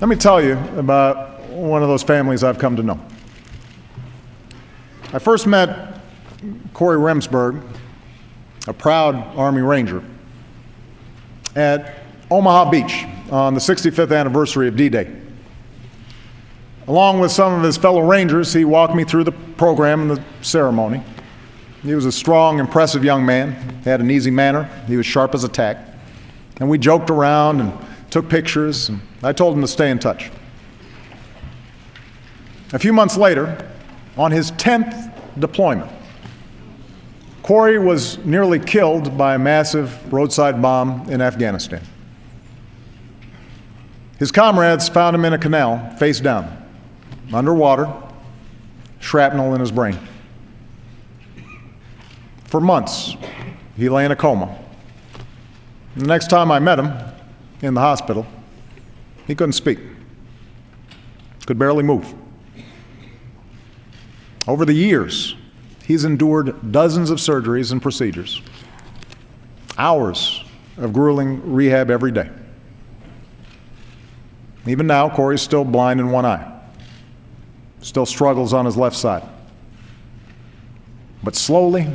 Let me tell you about one of those families I've come to know. I first met Corey Remsburg, a proud Army Ranger, at Omaha Beach on the 65th anniversary of D-Day. Along with some of his fellow Rangers, he walked me through the program and the ceremony. He was a strong, impressive young man, had an easy manner, he was sharp as a tack, and we joked around and took pictures, and I told him to stay in touch. A few months later, on his 10th deployment, Corey was nearly killed by a massive roadside bomb in Afghanistan. His comrades found him in a canal, face down, underwater, shrapnel in his brain. For months, he lay in a coma. The next time I met him in the hospital, he couldn't speak, could barely move. Over the years, he's endured dozens of surgeries and procedures, hours of grueling rehab every day. Even now, Corey's still blind in one eye, still struggles on his left side. But slowly,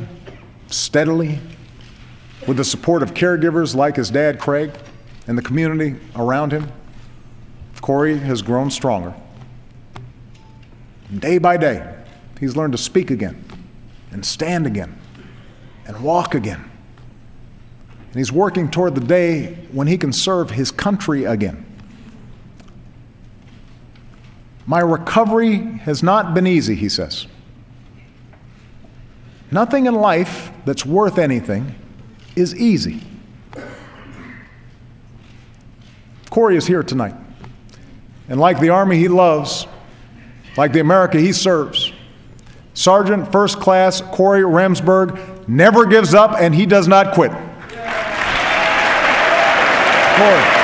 steadily, with the support of caregivers like his dad, Craig, and the community around him, Corey has grown stronger. Day by day, he's learned to speak again, and stand again, and walk again. And he's working toward the day when he can serve his country again. My recovery has not been easy, he says. Nothing in life that's worth anything is easy. Corey is here tonight. And like the Army he loves, like the America he serves, Sergeant First Class Corey Remsburg never gives up and he does not quit. Corey.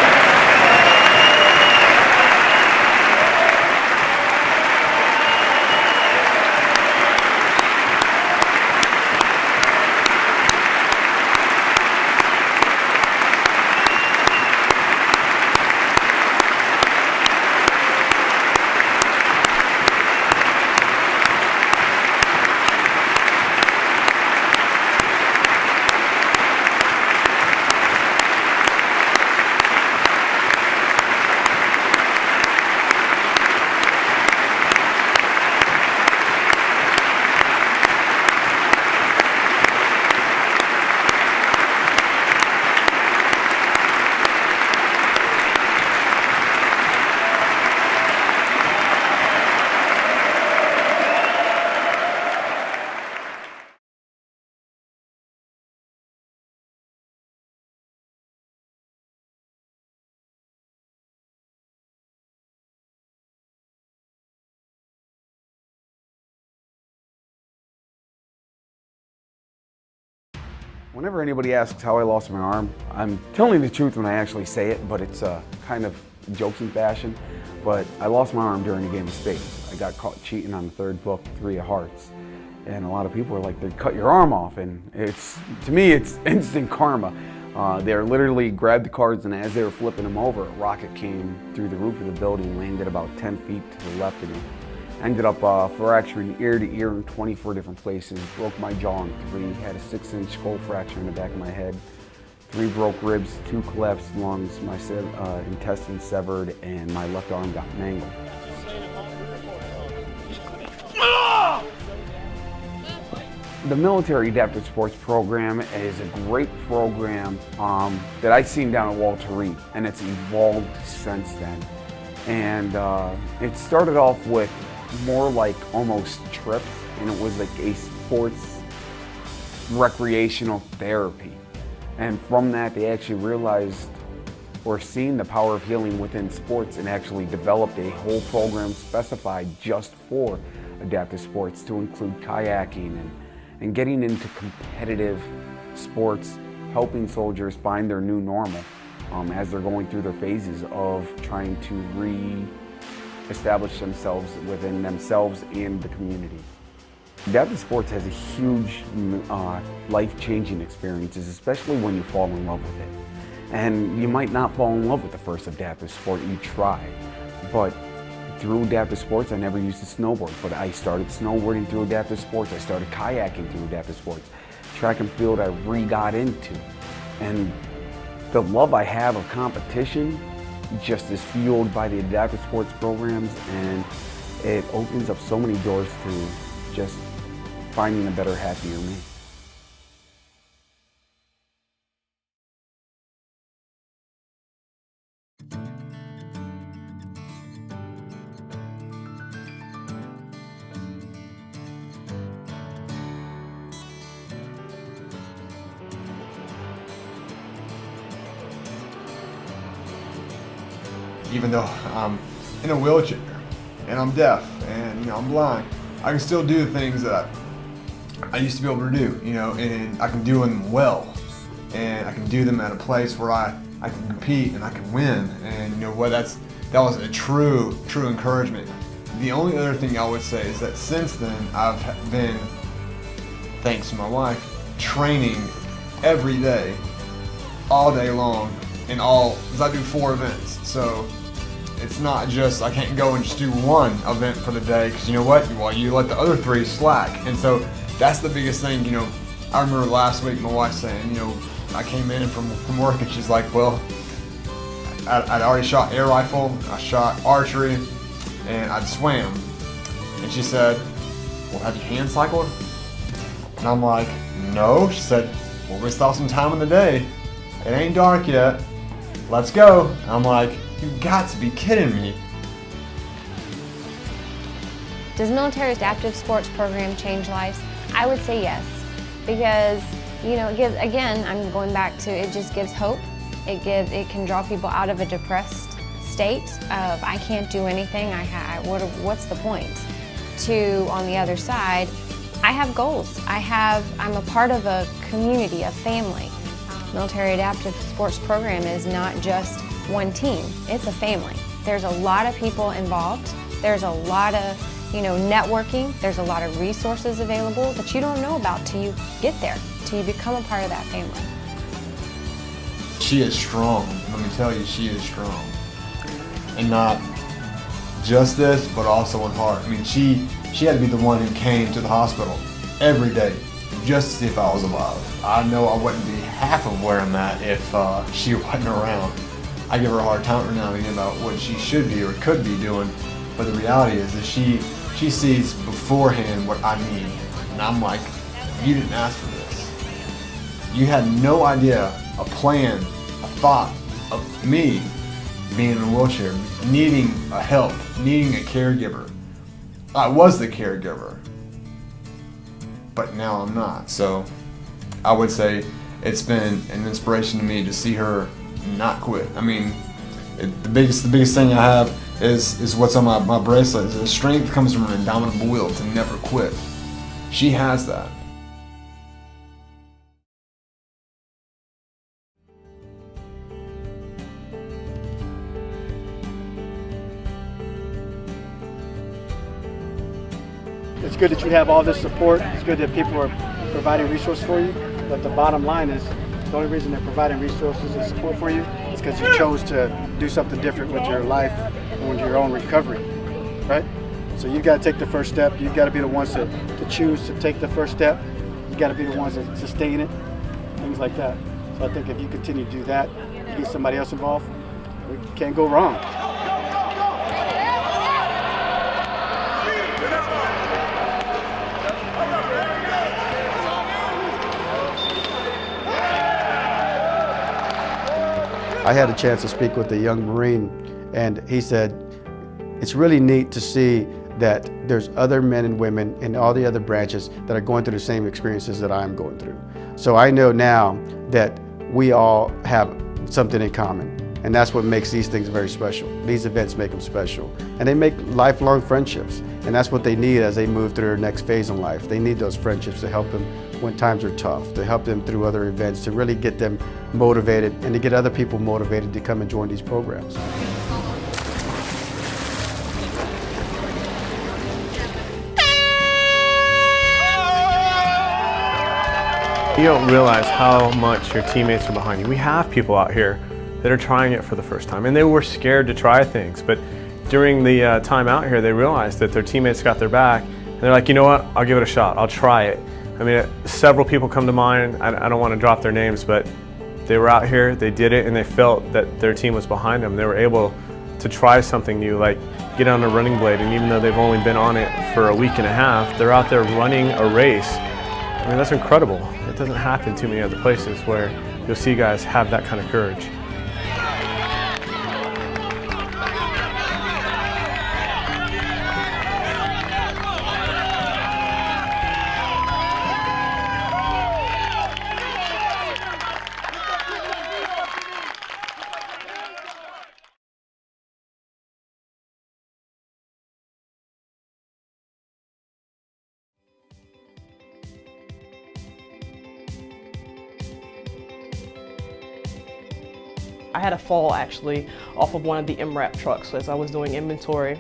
Whenever anybody asks how I lost my arm, I'm telling the truth when I actually say it, but it's kind of joking fashion. But I lost my arm during a game of spades. I got caught cheating on the third book, 3 of hearts. And a lot of people are like, they cut your arm off. And to me, it's instant karma. They literally grabbed the cards, and as they were flipping them over, a rocket came through the roof of the building, landed about 10 feet to the left of me. Ended up fracturing ear to ear in 24 different places, broke my jaw in 3, had a 6-inch skull fracture in the back of my head, 3 broke ribs, 2 collapsed lungs, my intestines severed, and my left arm got mangled. The Military Adaptive Sports Program is a great program that I've seen down at Walter Reed, and it's evolved since then. And it started off with more like almost trips, and it was like a sports recreational therapy. And from that, they actually realized or seen the power of healing within sports and actually developed a whole program specified just for adaptive sports to include kayaking and getting into competitive sports, helping soldiers find their new normal as they're going through their phases of trying to re-establish themselves within themselves and the community. Adaptive sports has a huge life-changing experiences, especially when you fall in love with it. And you might not fall in love with the first adaptive sport you try, But through adaptive sports, I never used to snowboard, but I started snowboarding through adaptive sports. I started kayaking through adaptive sports. Track and field I re-got into. And the love I have of competition just is fueled by the adaptive sports programs, and it opens up so many doors to just finding a better, happier me. Even though I'm in a wheelchair and I'm deaf and I'm blind, I can still do the things that I used to be able to do, and I can do them well, and I can do them at a place where I can compete and I can win, and that was a true encouragement. The only other thing I would say is that since then I've been, thanks to my wife, training every day, all day long, because I do 4 events. So it's not just, I can't go and just do one event for the day, because you know what? Well, you let the other 3 slack. And so that's the biggest thing. I remember last week my wife saying, I came in from work and she's like, well, I'd already shot air rifle, I shot archery, and I'd swam. And she said, well, have you hand cycled? And I'm like, no. She said, well, we still have some time in the day. It ain't dark yet. Let's go. And I'm like, you've got to be kidding me. Does military adaptive sports program change lives? I would say yes, because it gives, again, I'm going back to, it just gives hope. It can draw people out of a depressed state of I can't do anything. What's the point? To on the other side, I have goals. I'm a part of a community, a family. Military adaptive sports program is not just one team, it's a family. There's a lot of people involved. There's a lot of networking. There's a lot of resources available that you don't know about till you get there, till you become a part of that family. She is strong. Let me tell you, she is strong. And not just this, but also in heart. I mean, she had to be the one who came to the hospital every day just to see if I was alive. I know I wouldn't be half of where I'm at if she wasn't around. I give her a hard time right now about what she should be or could be doing, but the reality is that she sees beforehand what I need. And I'm like, you didn't ask for this. You had no idea, a plan, a thought of me being in a wheelchair, needing a help, needing a caregiver. I was the caregiver, but now I'm not. So I would say it's been an inspiration to me to see her not quit. I mean, the biggest thing I have is what's on my bracelet. The strength comes from an indomitable will to never quit. She has that. It's good that you have all this support. It's good that people are providing resources for you. But the bottom line is, the only reason they're providing resources and support for you is because you chose to do something different with your life and with your own recovery, right? So you've got to take the first step. You've got to be the ones to choose to take the first step. You've got to be the ones that sustain it, things like that. So I think if you continue to do that, you get somebody else involved, we can't go wrong. I had a chance to speak with a young Marine, and he said, it's really neat to see that there's other men and women in all the other branches that are going through the same experiences that I'm going through. So I know now that we all have something in common, and that's what makes these things very special. These events make them special, and they make lifelong friendships, and that's what they need as they move through their next phase in life. They need those friendships to help them when times are tough, to help them through other events, to really get them motivated and to get other people motivated to come and join these programs. You don't realize how much your teammates are behind you. We have people out here that are trying it for the first time, and they were scared to try things, but during the time out here, they realized that their teammates got their back, and they're like, you know what, I'll give it a shot, I'll try it. I mean, several people come to mind, I don't want to drop their names, but they were out here, they did it, and they felt that their team was behind them. They were able to try something new, like get on a running blade, and even though they've only been on it for a week and a half, they're out there running a race. I mean, that's incredible. It doesn't happen too many other places where you'll see guys have that kind of courage. I had a fall actually off of one of the MRAP trucks as I was doing inventory.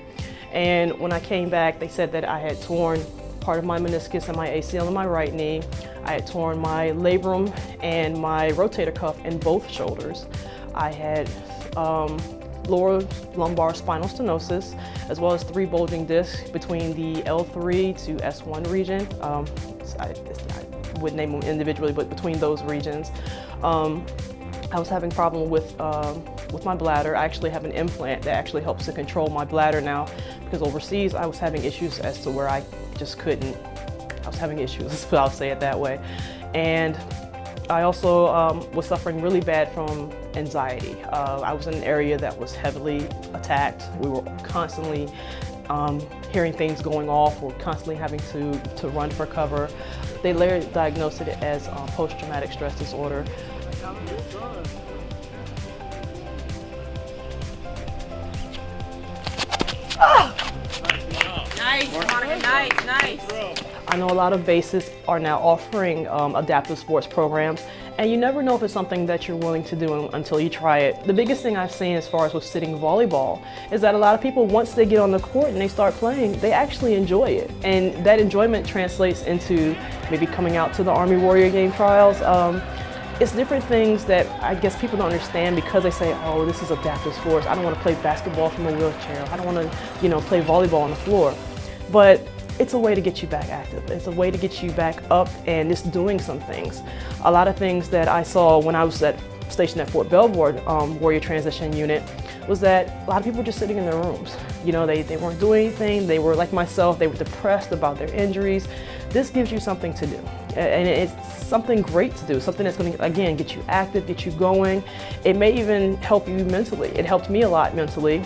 And when I came back, they said that I had torn part of my meniscus and my ACL in my right knee. I had torn my labrum and my rotator cuff in both shoulders. I had lower lumbar spinal stenosis, as well as 3 bulging discs between the L3 to S1 region. I wouldn't name them individually, but between those regions. I was having a problem with my bladder. I actually have an implant that actually helps to control my bladder now, because overseas I was having issues as to where I just couldn't. I was having issues, but I'll say it that way. And I also was suffering really bad from anxiety. I was in an area that was heavily attacked. We were constantly hearing things going off. We're constantly having to run for cover. They later diagnosed it as post-traumatic stress disorder. Nice, Monica, nice. I know a lot of bases are now offering adaptive sports programs, and you never know if it's something that you're willing to do until you try it. The biggest thing I've seen as far as with sitting volleyball is that a lot of people, once they get on the court and they start playing, they actually enjoy it. And that enjoyment translates into maybe coming out to the Army Warrior Game trials. It's different things that I guess people don't understand, because they say, oh, this is adaptive sports. I don't want to play basketball from a wheelchair. I don't want to, play volleyball on the floor. But it's a way to get you back active. It's a way to get you back up and just doing some things. A lot of things that I saw when I was stationed at Fort Belvoir Warrior Transition Unit was that a lot of people were just sitting in their rooms. They weren't doing anything. They were like myself. They were depressed about their injuries. This gives you something to do. And it's something great to do, something that's going to, again, get you active, get you going. It may even help you mentally. It helped me a lot mentally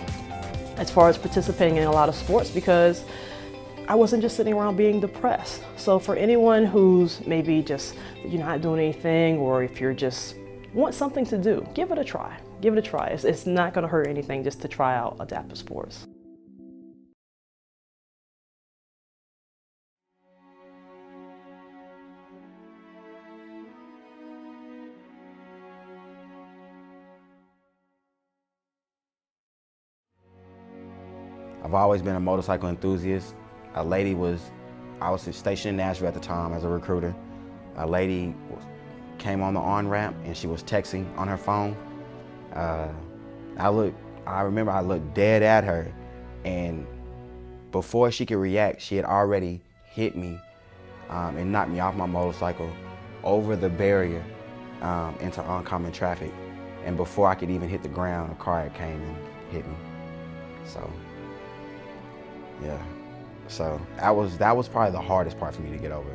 as far as participating in a lot of sports, because I wasn't just sitting around being depressed. So for anyone who's maybe just, you're not doing anything, or if you're just want something to do, give it a try. Give it a try. It's not going to hurt anything just to try out adaptive sports. I've always been a motorcycle enthusiast. I was stationed in Nashville at the time as a recruiter. A lady came on the on-ramp and she was texting on her phone. I remember I looked dead at her, and before she could react, she had already hit me and knocked me off my motorcycle over the barrier into oncoming traffic. And before I could even hit the ground, a car had came and hit me. So, yeah. So that was probably the hardest part for me to get over.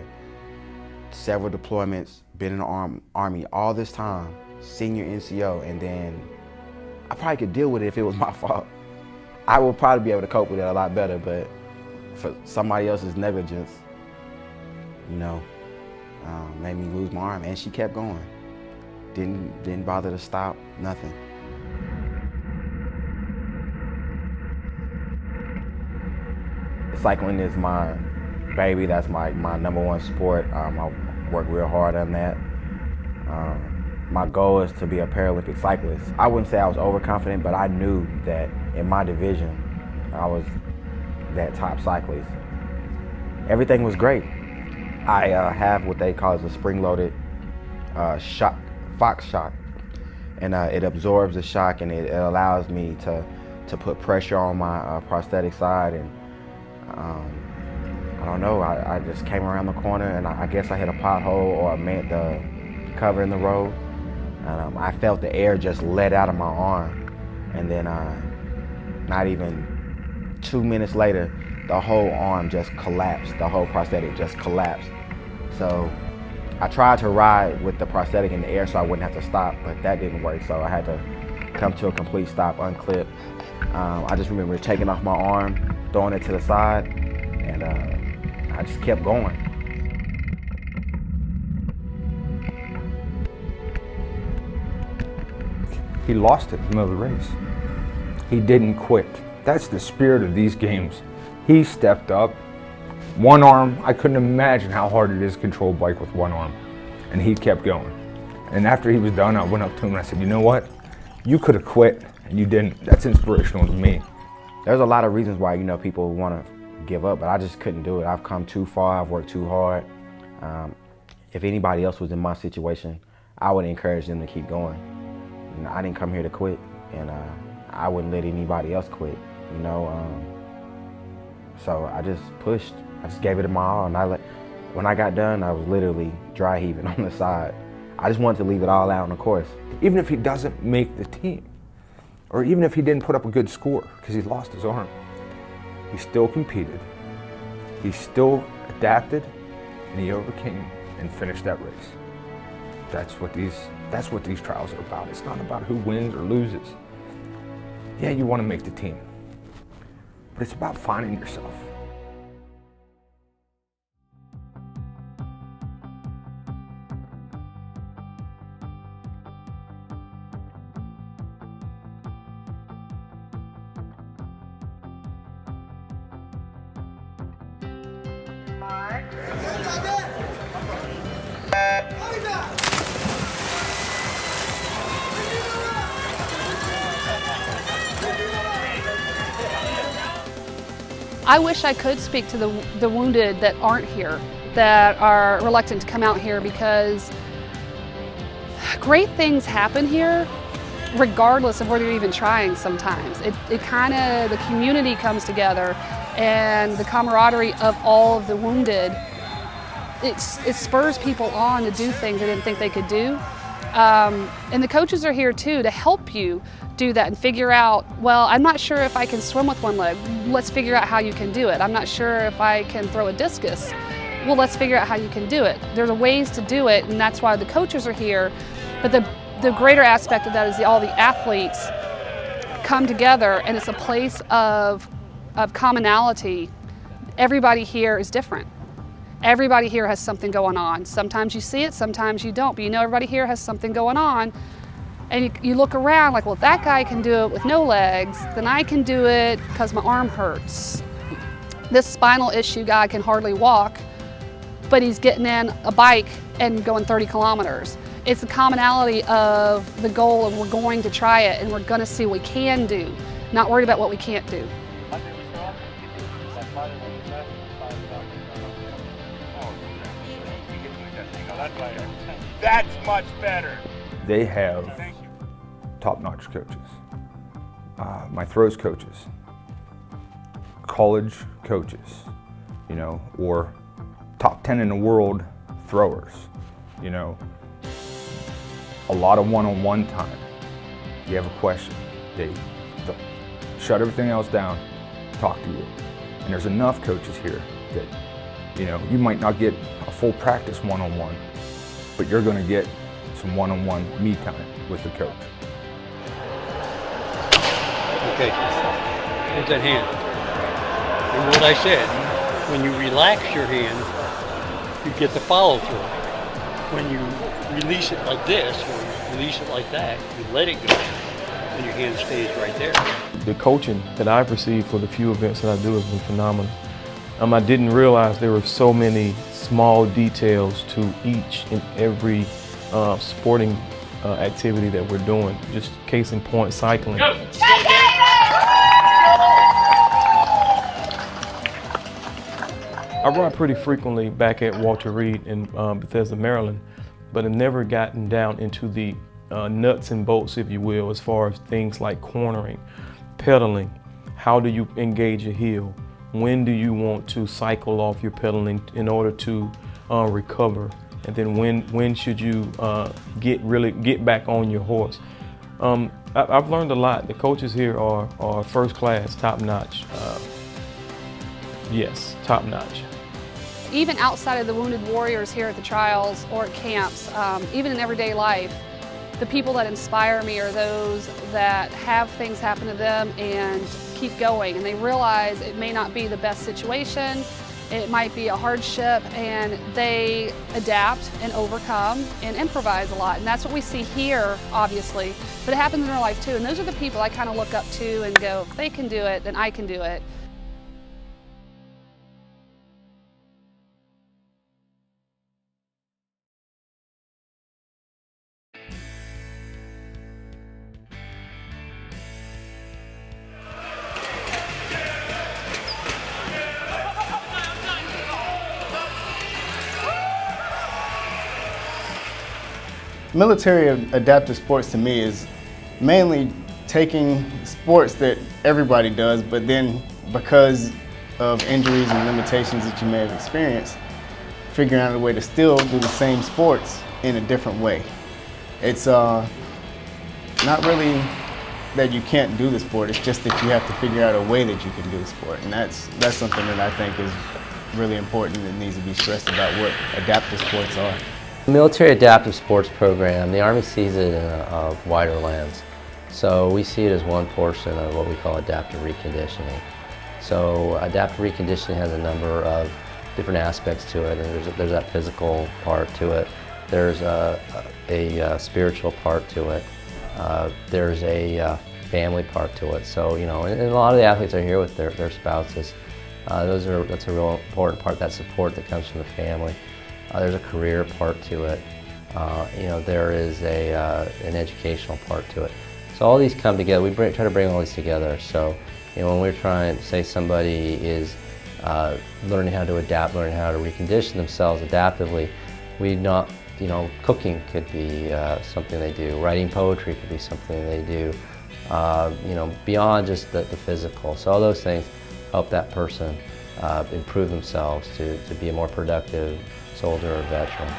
Several deployments, been in the Army all this time, senior NCO, and then I probably could deal with it if it was my fault. I would probably be able to cope with it a lot better, but for somebody else's negligence, made me lose my arm, and she kept going. Didn't bother to stop, nothing. Cycling is my baby. That's my #1 sport. I work real hard on that. My goal is to be a Paralympic cyclist. I wouldn't say I was overconfident, but I knew that in my division, I was that top cyclist. Everything was great. I have what they call as a spring-loaded shock, Fox shock. And it absorbs the shock, and it allows me to to put pressure on my prosthetic side, and I don't know, I just came around the corner and I guess I hit a pothole or I met the cover in the road. And I felt the air just let out of my arm, and then not even 2 minutes later, the whole arm just collapsed, the whole prosthetic just collapsed. So I tried to ride with the prosthetic in the air so I wouldn't have to stop, but that didn't work, so I had to come to a complete stop, unclip. I just remember taking off my arm, throwing it to the side, and I just kept going. He lost it in the middle of the race. He didn't quit. That's the spirit of these games. He stepped up. One arm, I couldn't imagine how hard it is to control a bike with one arm. And he kept going. And after he was done, I went up to him and I said, you know what? You could have quit and you didn't. That's inspirational to me. There's a lot of reasons why, people want to give up, but I just couldn't do it. I've come too far, I've worked too hard. If anybody else was in my situation, I would encourage them to keep going. I didn't come here to quit, and I wouldn't let anybody else quit, So I just pushed. I just gave it my all, and when I got done, I was literally dry heaving on the side. I just wanted to leave it all out on the course. Even if he doesn't make the team, or even if he didn't put up a good score because he lost his arm, he still competed, he still adapted, and he overcame and finished that race. That's what these trials are about. It's not about who wins or loses. Yeah, you want to make the team, but it's about finding yourself. I wish I could speak to the wounded that aren't here, that are reluctant to come out here, because great things happen here regardless of whether you're even trying sometimes. It kind of, the community comes together, and the camaraderie of all of the wounded, it spurs people on to do things they didn't think they could do. And the coaches are here too to help you do that and figure out, well, I'm not sure if I can swim with one leg. Let's figure out how you can do it. I'm not sure if I can throw a discus. Well, let's figure out how you can do it. There's ways to do it, and that's why the coaches are here. But the greater aspect of that is all the athletes come together, and it's a place of commonality. Everybody here is different. Everybody here has something going on. Sometimes you see it, sometimes you don't, but everybody here has something going on. And you look around like, well, if that guy can do it with no legs, then I can do it because my arm hurts. This spinal issue guy can hardly walk, but he's getting in a bike and going 30 kilometers. It's a commonality of the goal, and we're going to try it, and we're going to see what we can do, not worried about what we can't do. That's much better. They have top-notch coaches. My throws coaches, college coaches, or top 10 in the world throwers, a lot of one-on-one time. You have a question, they shut everything else down, talk to you. And there's enough coaches here that, you might not get a full practice one-on-one, but you're gonna get some one-on-one me time with the coach. Okay, here's that hand. And what I said, when you relax your hand, you get the follow through. When you release it like this, or release it like that, you let it go, and your hand stays right there. The coaching that I've received for the few events that I do has been phenomenal. I didn't realize there were so many small details to each and every sporting activity that we're doing. Just case in point, cycling. I run pretty frequently back at Walter Reed in Bethesda, Maryland, but I've never gotten down into the nuts and bolts, if you will, as far as things like cornering. pedaling, how do you engage your heel? When do you want to cycle off your pedaling in order to recover? And then when should you get back on your horse? I've learned a lot. The coaches here are first class, top notch. Yes, top notch. Even outside of the wounded warriors here at the trials or at camps, even in everyday life, the people that inspire me are those that have things happen to them and keep going, and they realize it may not be the best situation, it might be a hardship, and they adapt and overcome and improvise a lot. And that's what we see here, obviously, but it happens in real life too. And those are the people I kind of look up to and go, if they can do it, then I can do it. Military adaptive sports to me is mainly taking sports that everybody does, but then because of injuries and limitations that you may have experienced, figuring out a way to still do the same sports in a different way. It's not really that you can't do the sport, it's just that you have to figure out a way that you can do the sport. And that's something that I think is really important and needs to be stressed about what adaptive sports are. The Military Adaptive Sports Program, the Army sees it in a wider lens. So we see it as one portion of what we call adaptive reconditioning. So adaptive reconditioning has a number of different aspects to it, and there's that physical part to it. There's a spiritual part to it. There's a family part to it. So, you know, and a lot of the athletes are here with their spouses. That's a real important part, that support that comes from the family. There's a career part to it. You know, there is an educational part to it. So all these come together. We try to bring all these together. So, you know, when we're trying to say somebody is learning how to adapt, learning how to recondition themselves adaptively, you know, cooking could be something they do. Writing poetry could be something they do. You know, beyond just the physical. So all those things help that person improve themselves to be a more productive soldier or veteran.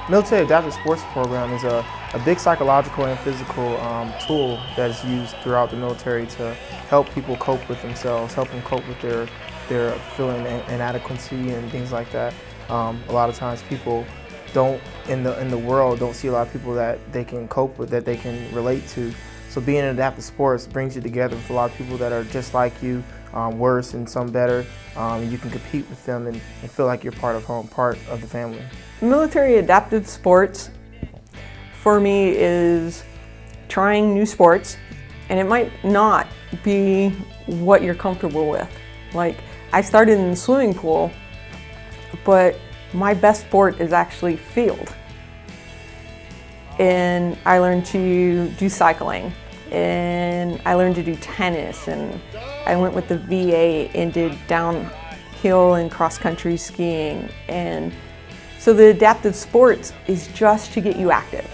Military Adaptive Sports Program is a big psychological and physical tool that is used throughout the military to help people cope with themselves, help them cope with their feeling inadequacy and things like that. A lot of times people don't, in the world, don't see a lot of people that they can cope with, that they can relate to. So being in adaptive sports brings you together with a lot of people that are just like you, worse and some better. You can compete with them and feel like you're part of home, part of the family. Military adaptive sports for me is trying new sports, and it might not be what you're comfortable with. Like, I started in the swimming pool, but my best sport is actually field. And I learned to do cycling, and I learned to do tennis, and I went with the VA and did downhill and cross-country skiing. And so the adaptive sports is just to get you active.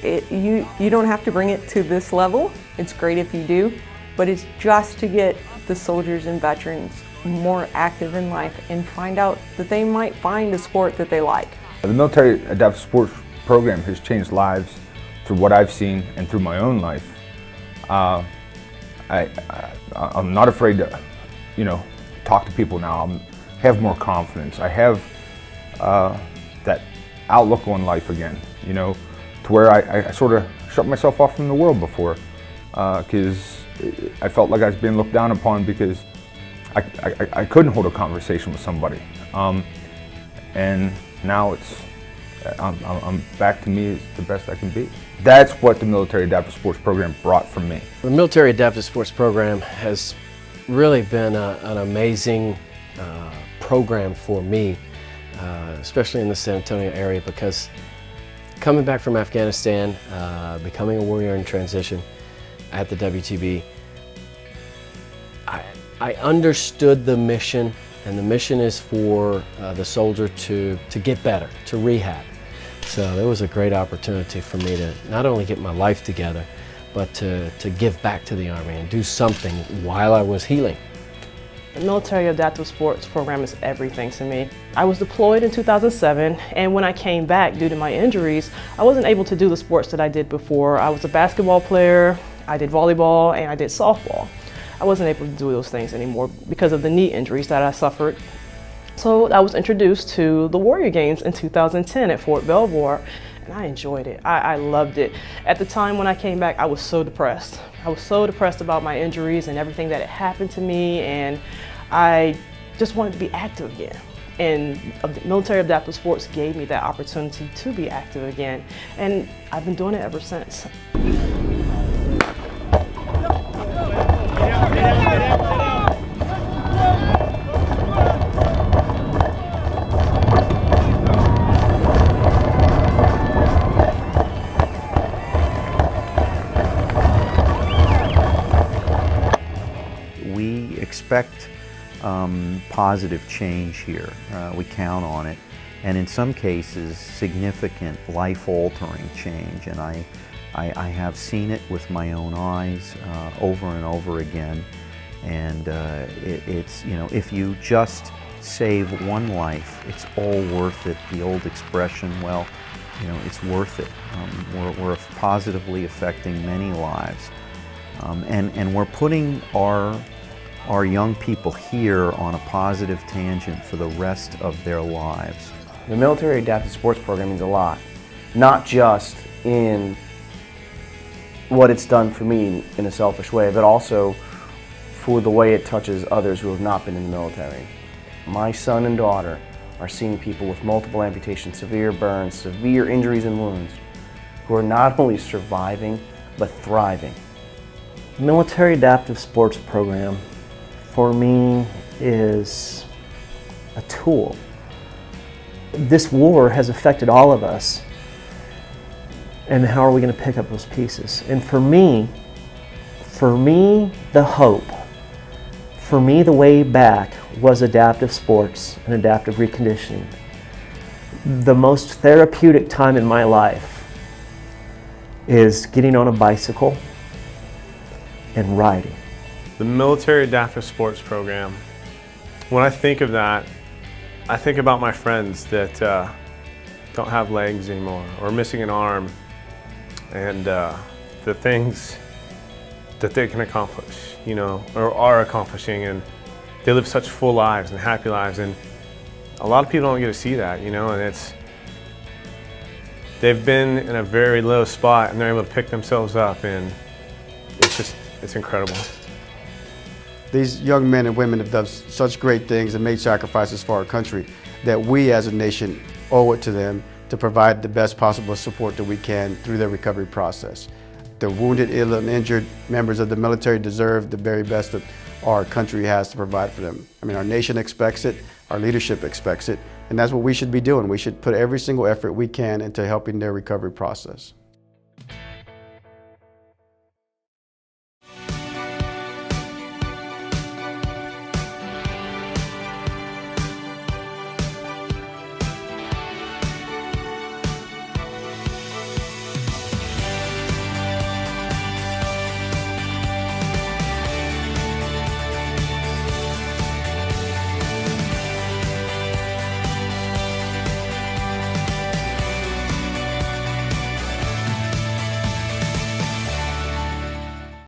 You don't have to bring it to this level. It's great if you do, but it's just to get the soldiers and veterans more active in life and find out that they might find a sport that they like. The Military Adaptive Sports Program has changed lives through what I've seen and through my own life. I'm not afraid to, you know, talk to people now. I have more confidence. I have that outlook on life again, you know, to where I sort of shut myself off from the world before, because I felt like I was being looked down upon because I couldn't hold a conversation with somebody. And now I'm back to me as the best I can be. That's what the Military Adaptive Sports Program brought for me. The Military Adaptive Sports Program has really been an amazing program for me, especially in the San Antonio area, because coming back from Afghanistan, becoming a warrior in transition at the WTB, I understood the mission, and the mission is for the soldier to get better, to rehab. So there was a great opportunity for me to not only get my life together, but to give back to the Army and do something while I was healing. The Military Adaptive Sports Program is everything to me. I was deployed in 2007, and when I came back due to my injuries, I wasn't able to do the sports that I did before. I was a basketball player, I did volleyball, and I did softball. I wasn't able to do those things anymore because of the knee injuries that I suffered. So I was introduced to the Warrior Games in 2010 at Fort Belvoir, and I enjoyed it. I loved it. At the time when I came back, I was so depressed. I was so depressed about my injuries and everything that had happened to me, and I just wanted to be active again. And Military Adaptive Sports gave me that opportunity to be active again, and I've been doing it ever since. We expect positive change here. We count on it, and in some cases significant life-altering change, and I have seen it with my own eyes over and over again. And it's, you know, if you just save one life, it's all worth it. The old expression, well, you know, it's worth it. We're positively affecting many lives, and we're putting our young people here on a positive tangent for the rest of their lives. The Military Adaptive Sports Program means a lot, not just in what it's done for me in a selfish way, but also for the way it touches others who have not been in the military. My son and daughter are seeing people with multiple amputations, severe burns, severe injuries and wounds, who are not only surviving, but thriving. The Military Adaptive Sports Program, for me, is a tool. This war has affected all of us, and how are we going to pick up those pieces? And for me, the hope, for me, the way back was adaptive sports and adaptive reconditioning. The most therapeutic time in my life is getting on a bicycle and riding. The Military Adaptive Sports Program, when I think of that, I think about my friends that don't have legs anymore or missing an arm, and the things that they can accomplish, you know, or are accomplishing, and they live such full lives and happy lives, and a lot of people don't get to see that, you know, and they've been in a very low spot and they're able to pick themselves up, and it's incredible. These young men and women have done such great things and made sacrifices for our country that we as a nation owe it to them to provide the best possible support that we can through their recovery process. The wounded, ill, and injured members of the military deserve the very best that our country has to provide for them. I mean, our nation expects it, our leadership expects it, and that's what we should be doing. We should put every single effort we can into helping their recovery process.